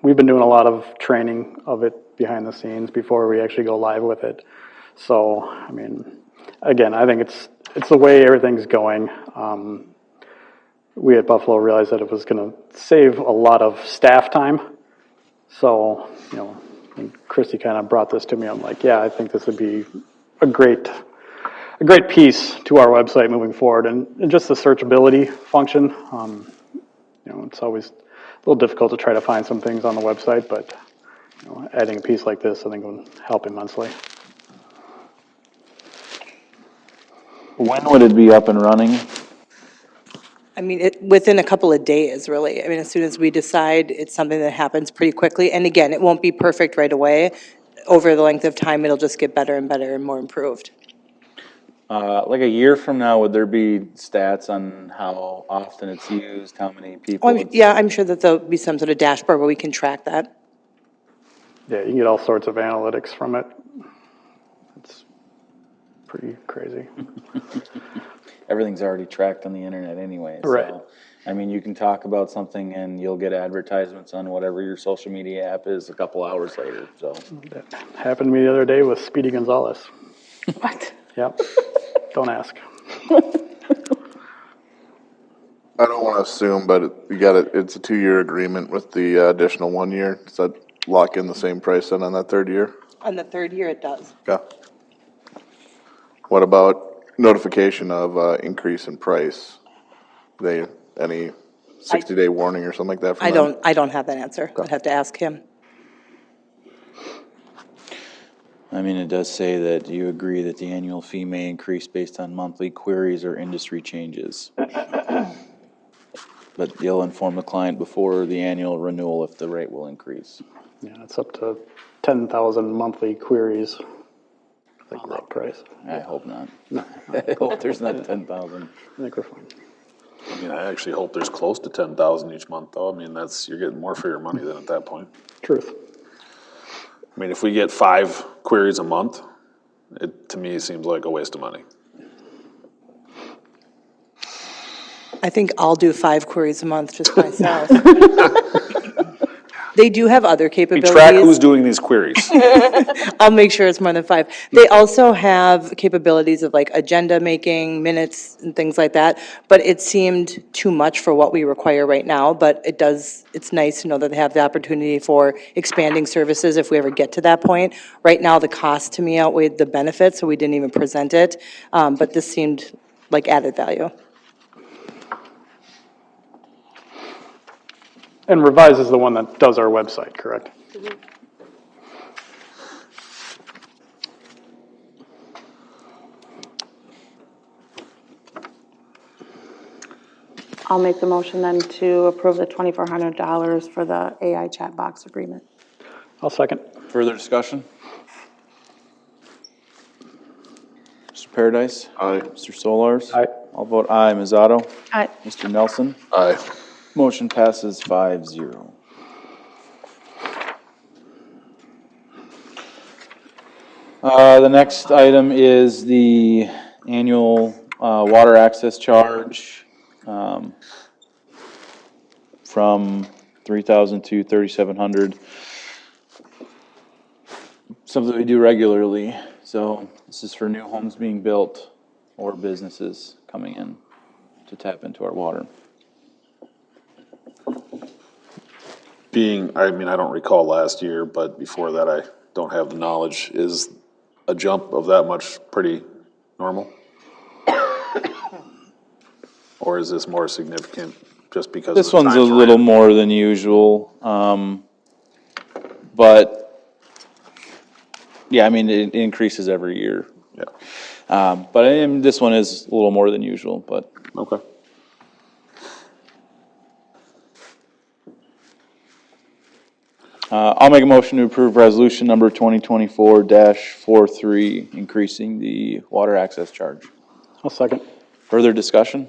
We've been doing a lot of training of it behind the scenes before we actually go live with it. So, I mean, again, I think it's the way everything's going. We at Buffalo realized that it was going to save a lot of staff time. So, when Christy kind of brought this to me, I'm like, yeah, I think this would be a great piece to our website moving forward, and just the searchability function. It's always a little difficult to try to find some things on the website, but adding a piece like this, I think, will help immensely. When would it be up and running? I mean, within a couple of days, really. I mean, as soon as we decide, it's something that happens pretty quickly. And again, it won't be perfect right away. Over the length of time, it'll just get better and better and more improved. Like a year from now, would there be stats on how often it's used, how many people? Yeah, I'm sure that there'll be some sort of dashboard where we can track that. Yeah, you can get all sorts of analytics from it. It's pretty crazy. Everything's already tracked on the internet anyway. So, Right. I mean, you can talk about something and you'll get advertisements on whatever your social media app is a couple hours later, so. That happened to me the other day with Speedy Gonzalez. What? Yep. Don't ask. I don't want to assume, but you got it. It's a 2-year agreement with the additional 1 year. Does that lock in the same price then on that 3rd year? On the 3rd year, it does. Okay. What about notification of increase in price? Any 60-day warning or something like that from them? I don't have that answer. I'd have to ask him. I mean, it does say that you agree that the annual fee may increase based on monthly queries or industry changes. But you'll inform the client before the annual renewal if the rate will increase. Yeah, it's up to 10,000 monthly queries. I think that price. I hope not. No. I hope there's not 10,000. I think we're fine. I mean, I actually hope there's close to 10,000 each month, though. I mean, you're getting more for your money than at that point. Truth. I mean, if we get 5 queries a month, it, to me, seems like a waste of money. I think I'll do 5 queries a month just myself. They do have other We capabilities. track who's doing these queries. I'll make sure it's more than 5. They also have capabilities of like agenda making, minutes and things like that, but it seemed too much for what we require right now, but it's nice to know that they have the opportunity for expanding services if we ever get to that point. Right now, the cost to me outweighed the benefits, so we didn't even present it, but this seemed like added value. And Revise is the one that does our website, correct? I'll make the motion then to approve the $2,400 for the AI chat box agreement. I'll second. Further discussion? Mr. Paradise? Aye. Mr. Solars? Aye. I'll vote aye. Ms. Otto? Aye. Mr. Nelson? Aye. Motion passes 5-0. The next item is the annual water access charge from $3,000 to $3,700. Something we do regularly. So this is for new homes being built or businesses coming in to tap into our water. I mean, I don't recall last year, but before that, I don't have the knowledge. Is a jump of that much pretty normal? Or is this more significant just because of This the one's a time frame? little more than usual, but yeah, I mean, it increases every year. Yeah. But this one is a little more than usual, but. Okay. I'll make a motion to approve resolution number 2024-43, increasing the water access charge. I'll second. Further discussion?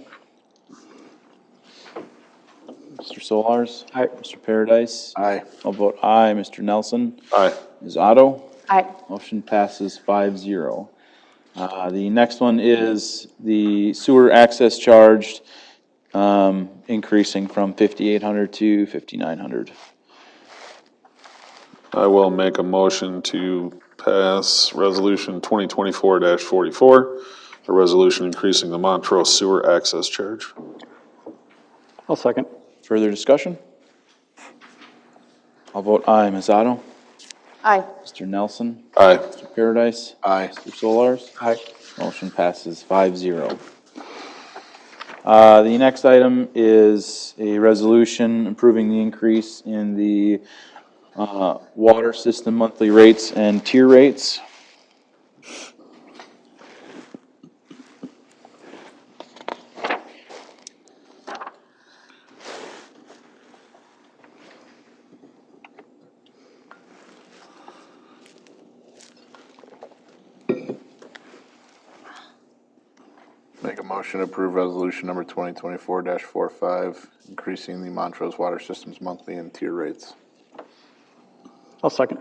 Mr. Solars? Aye. Mr. Paradise? Aye. I'll vote aye. Mr. Nelson? Aye. Ms. Otto? Aye. Motion passes 5-0. The next one is the sewer access charge, increasing from $5,800 to $5,900. I will make a motion to pass resolution 2024-44, a resolution increasing the Montrose sewer access charge. I'll second. Further discussion? I'll vote aye. Ms. Otto? Aye. Mr. Nelson? Aye. Mr. Paradise? Aye. Mr. Solars? Aye. Motion passes 5-0. The next item is a resolution approving the increase in the water system monthly rates and tier rates. Make a motion to approve resolution number 2024-45, increasing the Montrose Water Systems monthly and tier rates. I'll second.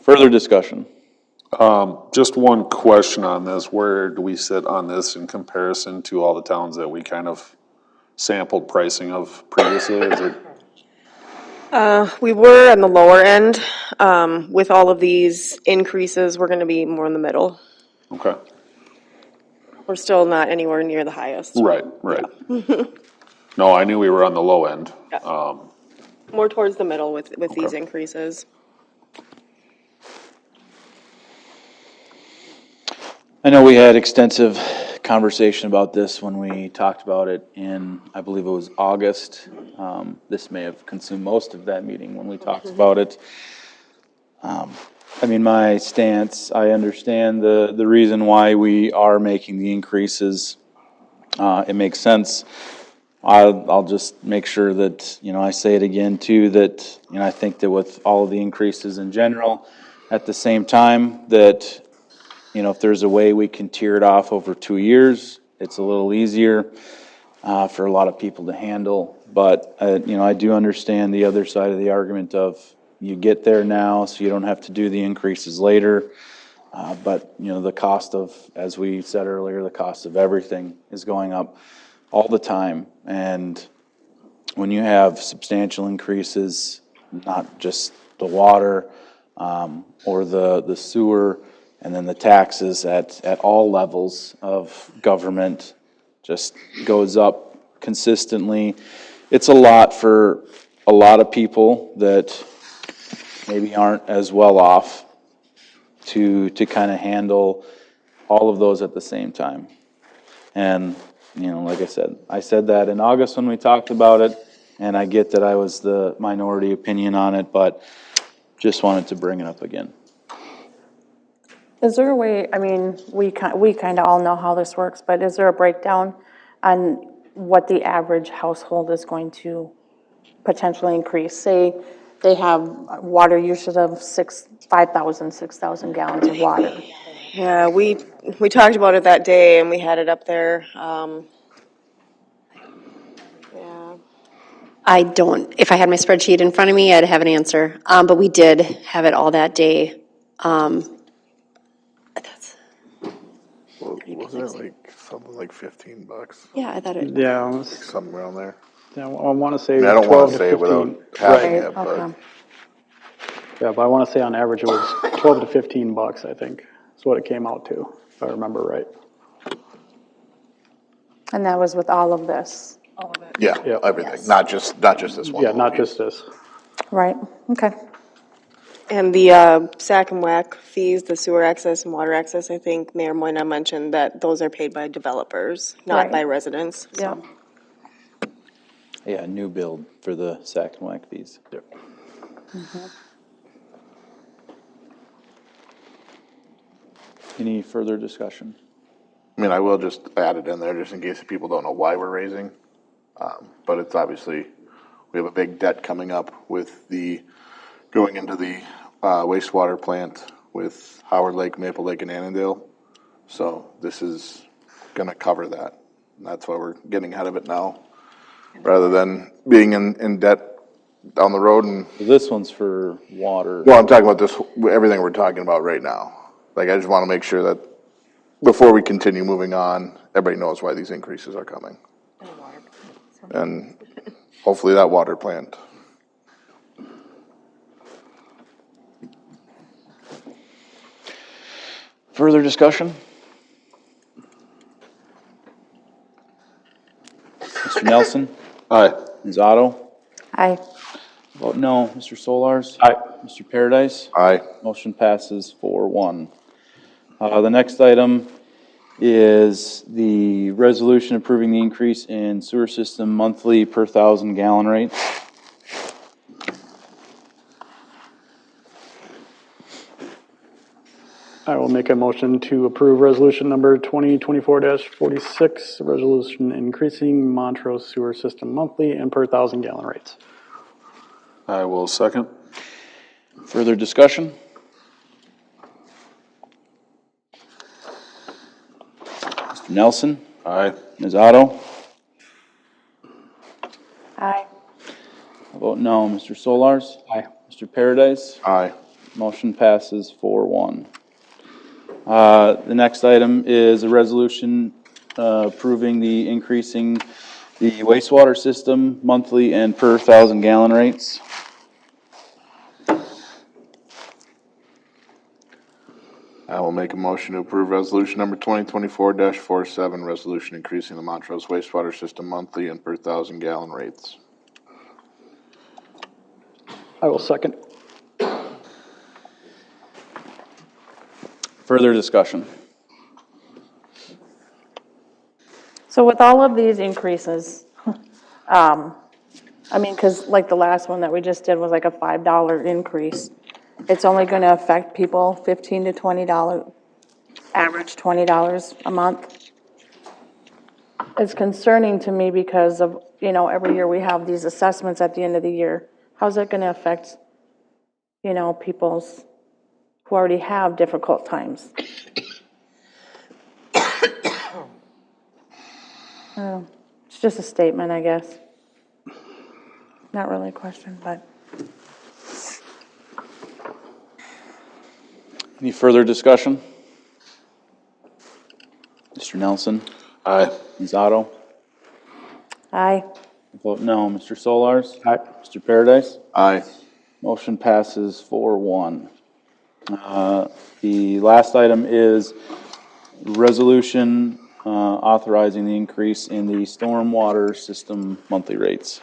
Further discussion? Just one question on this. Where do we sit on this in comparison to all the towns that we kind of sampled pricing of previously? Is it, We were on the lower end. With all of these increases, we're gonna be more in the middle. okay, We're still not anywhere near the highest. right. No, I knew we were on the low end. Yeah. More towards the middle with these increases. I know we had extensive conversation about this when we talked about it in, I believe it was August. This may have consumed most of that meeting when we talked about it. I mean, my stance, I understand the reason why we are making the increases. It makes sense. I'll just make sure that, I say it again too, that, I think that with all of the increases in general, at the same time, that, if there's a way we can tier it off over 2 years, it's a little easier for a lot of people to handle. But, I do understand the other side of the argument of you get there now, so you don't have to do the increases later. But, the cost of, as we said earlier, the cost of everything is going up all the time. And when you have substantial increases, not just the water or the sewer, and then the taxes at all levels of government just goes up consistently. It's a lot for a lot of people that maybe aren't as well off to kind of handle all of those at the same time. And, like I said that in August when we talked about it, and I get that I was the minority opinion on it, but just wanted to bring it up again. Is there a way, I mean, we kind of all know how this works, but is there a breakdown on what the average household is going to potentially increase? Say they have water usage of 5,000, 6,000 gallons of water. Yeah, we talked about it that day and we had it up there. Yeah. I don't, if I had my spreadsheet in front of me, I'd have an answer. But we did have it all that day. Wasn't it like something like $15? Yeah, I thought it. Yeah, it was, Something around there. yeah, I want to say I don't 12 want to to say 15. it without having Right. it, but Yeah, but I want to say on average it was 12 to 15 bucks, I think, is what it came out to, if I remember right. And that was with all of this. yeah, Yep. everything, not just this one. Yeah, not little just this. Right, okay. And the Sac and Whack fees, the sewer access and water access, I think Mayor Moyna mentioned that those are paid by developers, not Right. by residents. Yeah. Yeah, new build for the Sac and Whack fees. Yep. Any further discussion? I mean, I will just add it in there just in case people don't know why we're raising. But it's obviously, we have a big debt coming up with going into the wastewater plant with Howard Lake, Maple Lake, and Annandale. So this is gonna cover that. And that's why we're getting ahead of it now, rather than being in debt down the road. And This one's for water. well, I'm talking about this, everything we're talking about right now. Like, I just want to make sure that before we continue moving on, everybody knows why these increases are coming. And hopefully that water plant. Further discussion? Mr. Nelson? Aye. Ms. Otto? Aye. Vote no. Mr. Solars? Aye. Mr. Paradise? Aye. Motion passes 4-1. The next item is the resolution approving the increase in sewer system monthly per 1,000 gallon rates. I will make a motion to approve resolution number 2024-46, resolution increasing Montrose sewer system monthly and per 1,000 gallon rates. I will second. Further discussion? Mr. Nelson? Aye. Ms. Otto? Aye. I vote no. Mr. Solars? Aye. Mr. Paradise? Aye. Motion passes 4-1. The next item is a resolution approving the increasing the wastewater system monthly and per 1,000 gallon rates. I will make a motion to approve resolution number 2024-47, resolution increasing the Montrose wastewater system monthly and per 1,000 gallon rates. I will second. Further discussion? So with all of these increases, I mean, because like the last one that we just did was like a $5 increase. It's only going to affect people $15 to $20, average $20 a month. It's concerning to me because of, you know, every year we have these assessments at the end of the year. How's that going to affect, you know, people's, who already have difficult times? It's just a statement, I guess. Not really a question, but. Any further discussion? Mr. Nelson? Aye. Ms. Otto? Aye. Vote no. Mr. Solars? Aye. Mr. Paradise? Aye. Motion passes 4-1. The last item is resolution authorizing the increase in the stormwater system monthly rates.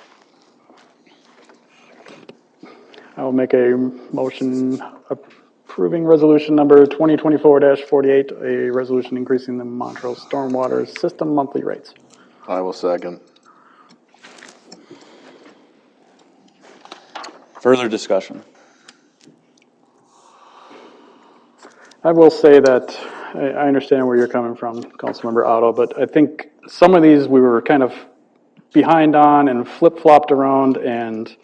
I will make a motion approving resolution number 2024-48, a resolution increasing the Montrose stormwater system monthly rates. I will second. Further discussion? I will say that I understand where you're coming from, Councilmember Otto, but I think some of these we were kind of behind on and flip-flopped around, and,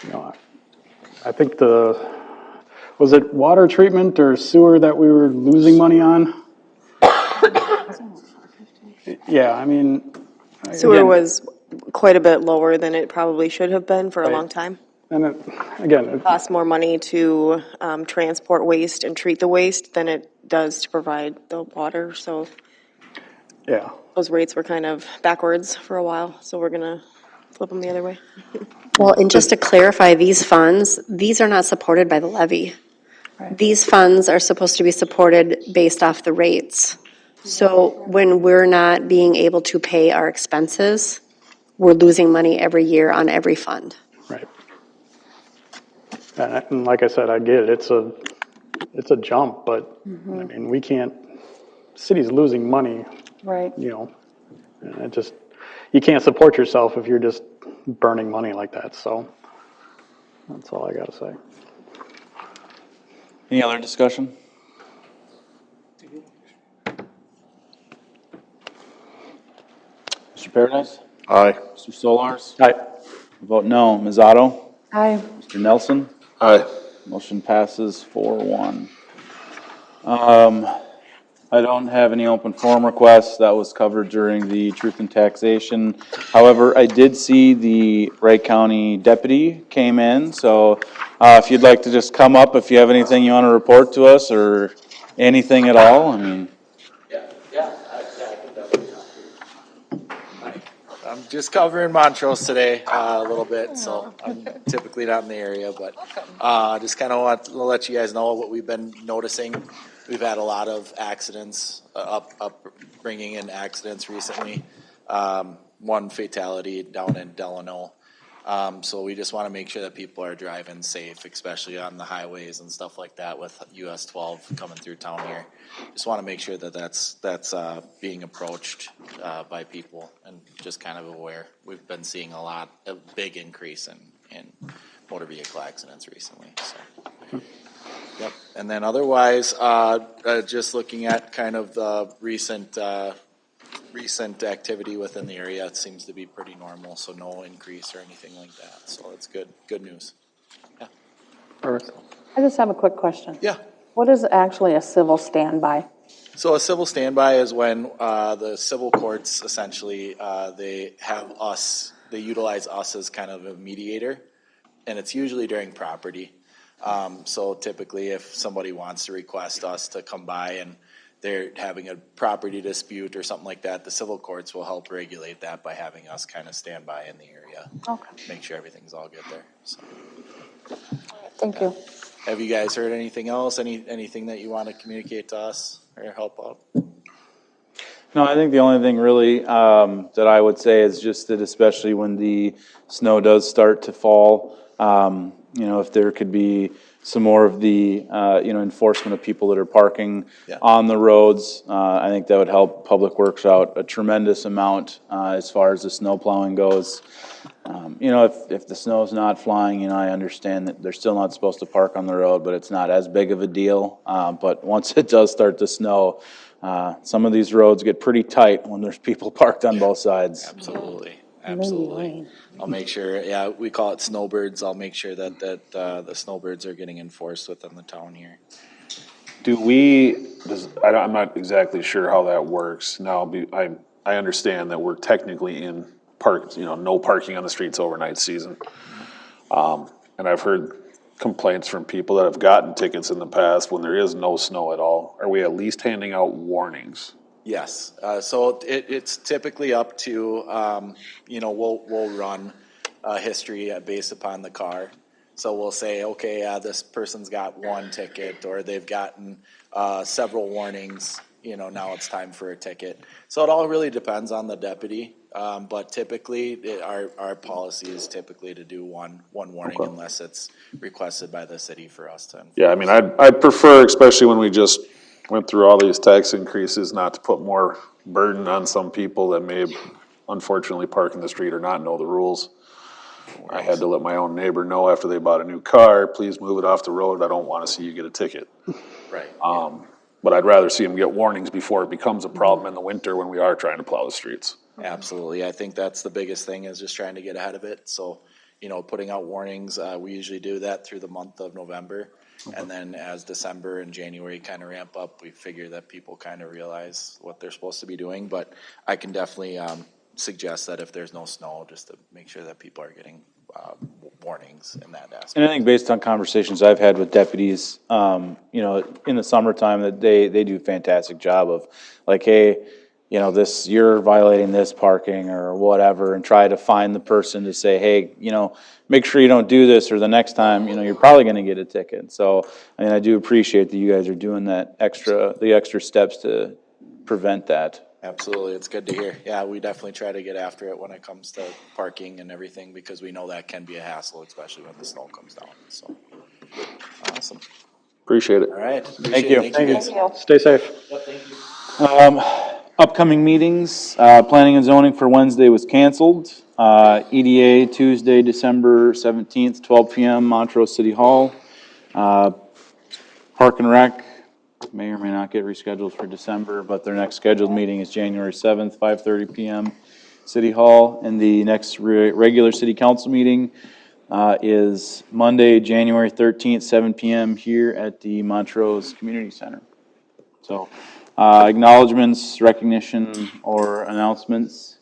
you know, I think was it water treatment or sewer that we were losing money on? Yeah, I mean. Sewer again, was quite a bit lower than it probably should have been for a Right. long time. And it Costs more money to transport waste and treat the waste than it does to provide the water, so yeah. those rates were kind of backwards for a while, so we're gonna flip them the other way. Well, and just to clarify, these funds, these are not supported by the levy. These funds are supposed to be supported based off the rates. So when we're not being able to pay our expenses, we're losing money every year on every fund. Right. And like I said, I get it. It's a jump, but I mean, we can't. City's losing money. Right. You know, and it just, you can't support yourself if you're just burning money like that. So that's all I got to say. Any other discussion? Mr. Paradise? Aye. Mr. Solars? Aye. Vote no. Ms. Otto? Aye. Mr. Nelson? Aye. Motion passes 4-1. I don't have any open forum requests. That was covered during the truth and taxation. However, I did see the Wright County deputy came in, so if you'd like to just come up, if you have anything you want to report to us or anything at all, I mean. I'm just covering Montrose today a little bit, so I'm typically not in the area, but just kind of want to let you guys know what we've been noticing. We've had a lot of accidents, bringing in accidents recently. One fatality down in Delano. So we just want to make sure that people are driving safe, especially on the highways and stuff like that with US 12 coming through town here. Just want to make sure that that's being approached by people and just kind of aware. We've been seeing a big increase in motor vehicle accidents recently, so. Yep, and then otherwise, just looking at kind of the recent activity within the area, it seems to be pretty normal, so no increase or anything like that, so that's good news. Yeah. Perfect. I just have a quick question. Yeah. What is actually a civil standby? So a civil standby is when the civil courts essentially, they utilize us as kind of a mediator, and it's usually during property. So typically if somebody wants to request us to come by and they're having a property dispute or something like that, the civil courts will help regulate that by having us kind of stand by in the area. Okay. Make sure everything's all good there. So. Thank you. Have you guys heard anything else? Anything that you want to communicate to us or help out? No, I think the only thing really that I would say is just that especially when the snow does start to fall, if there could be some more of the, enforcement of people that are parking on the roads, I think that would help Public Works out a tremendous amount as far as the snow plowing goes. If the snow's not flying, I understand that they're still not supposed to park on the road, but it's not as big of a deal. But once it does start to snow, some of these roads get pretty tight when there's people parked on both sides. Absolutely. I'll make sure, we call it snowbirds. I'll make sure that the snowbirds are getting enforced within the town here. I'm not exactly sure how that works. Now, I understand that we're technically in no parking on the streets overnight season. And I've heard complaints from people that have gotten tickets in the past when there is no snow at all. Are we at least handing out warnings? Yes, so it's typically up to, we'll run a history based upon the car. So we'll say, okay, this person's got one ticket or they've gotten several warnings, now it's time for a ticket. So it all really depends on the deputy, but typically our policy is typically to do one warning unless it's requested by the city for us to enforce. Yeah, I mean, I'd prefer, especially when we just went through all these tax increases, not to put more burden on some people that may unfortunately park in the street or not know the rules. I had to let my own neighbor know after they bought a new car, please move it off the road. I don't want to see you get a ticket. Right. But I'd rather see them get warnings before it becomes a problem in the winter when we are trying to plow the streets. Absolutely. I think that's the biggest thing is just trying to get ahead of it. So, putting out warnings, we usually do that through the month of November. And then as December and January kind of ramp up, we figure that people kind of realize what they're supposed to be doing. But I can definitely suggest that if there's no snow, just to make sure that people are getting warnings in that aspect. And I think based on conversations I've had with deputies, in the summertime, that they do a fantastic job of like, hey, you're violating this parking or whatever, and try to find the person to say, hey, make sure you don't do this, or the next time, you're probably going to get a ticket. So, I do appreciate that you guys are doing the extra steps to prevent that. Absolutely, it's good to hear. Yeah, we definitely try to get after it when it comes to parking and everything, because we know that can be a hassle, especially when the snow comes down. So, awesome. Appreciate it. All right. Thank you. Thank you. Stay safe. Yep, thank you. Upcoming meetings, planning and zoning for Wednesday was canceled. EDA Tuesday, December 17th, 12 p.m., Montrose City Hall. Park and Rec may or may not get rescheduled for December, but their next scheduled meeting is January 7th, 5:30 p.m., City Hall. And the next regular city council meeting is Monday, January 13th, 7 p.m. here at the Montrose Community Center. So, acknowledgements, recognition, or announcements.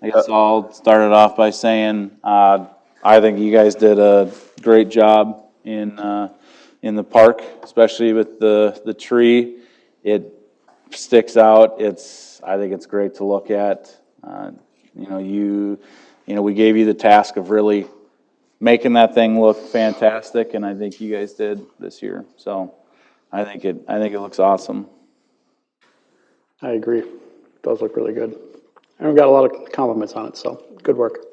I guess I'll start it off by saying, I think you guys did a great job in the park, especially with the tree. It sticks out. I think it's great to look at. We gave you the task of really making that thing look fantastic, and I think you guys did this year. So I think it looks awesome. I agree. It does look really good. And we got a lot of compliments on it, so good work.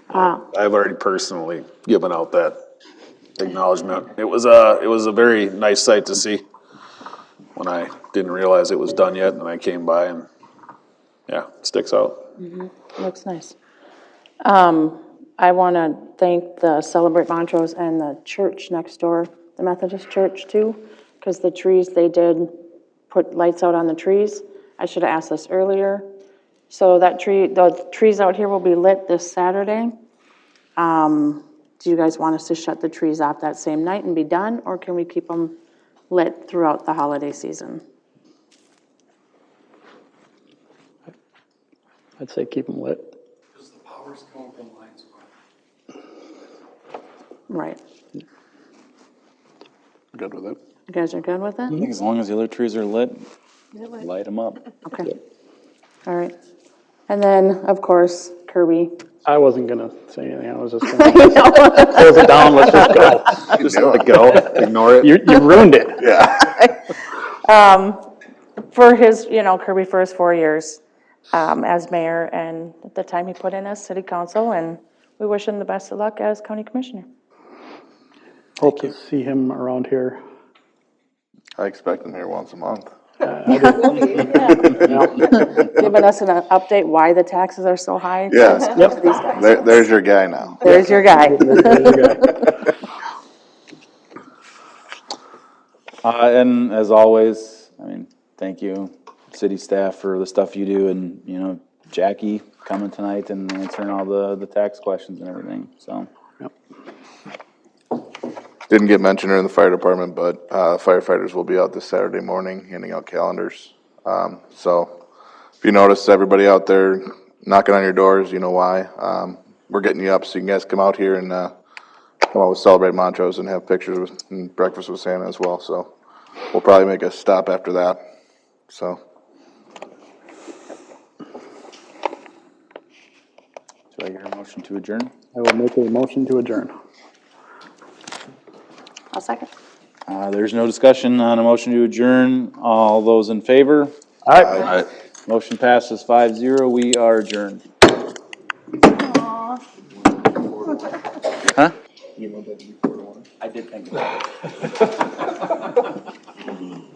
I've already personally given out that acknowledgement. It was a very nice sight to see when I didn't realize it was done yet, and I came by and, yeah, it sticks out. Looks nice. I want to thank the Celebrate Montrose and the church next door, the Methodist church too, because the trees, they did put lights out on the trees. I should have asked this earlier. So the trees out here will be lit this Saturday. Do you guys want us to shut the trees off that same night and be done, or can we keep them lit throughout the holiday season? I'd say keep them lit. Because the power's coming from lines. Right. Good with it. You guys are good with it? I think as long as the other trees are lit, light them up. Okay. All right. And then, of course, Kirby. I wasn't gonna say anything, I was just gonna close it down, let's just go. Just let it go, ignore it. You ruined it. Yeah. For his, Kirby for his 4 years as mayor and the time he put in as city council, and we wish him the best of luck as county commissioner. Hope to see him around here. I expect them here once a month. Giving us an update why the taxes are so high. Yeah. To these guys. There's your guy now. There's your guy. And as always, thank you, city staff, for the stuff you do, and, Jackie coming tonight and answering all the tax questions and everything, so. Didn't get mentioned in the fire department, but firefighters will be out this Saturday morning handing out calendars. So if you notice everybody out there knocking on your doors, you know why. We're getting you up so you guys come out here and come out with Celebrate Montrose and have pictures and breakfast with Santa as well. So we'll probably make a stop after that. So. Do I hear a motion to adjourn? I will make a motion to adjourn. I'll second. There's no discussion on a motion to adjourn. All those in favor? All right. Motion passes 5-0. We are adjourned. Huh? I did think about it.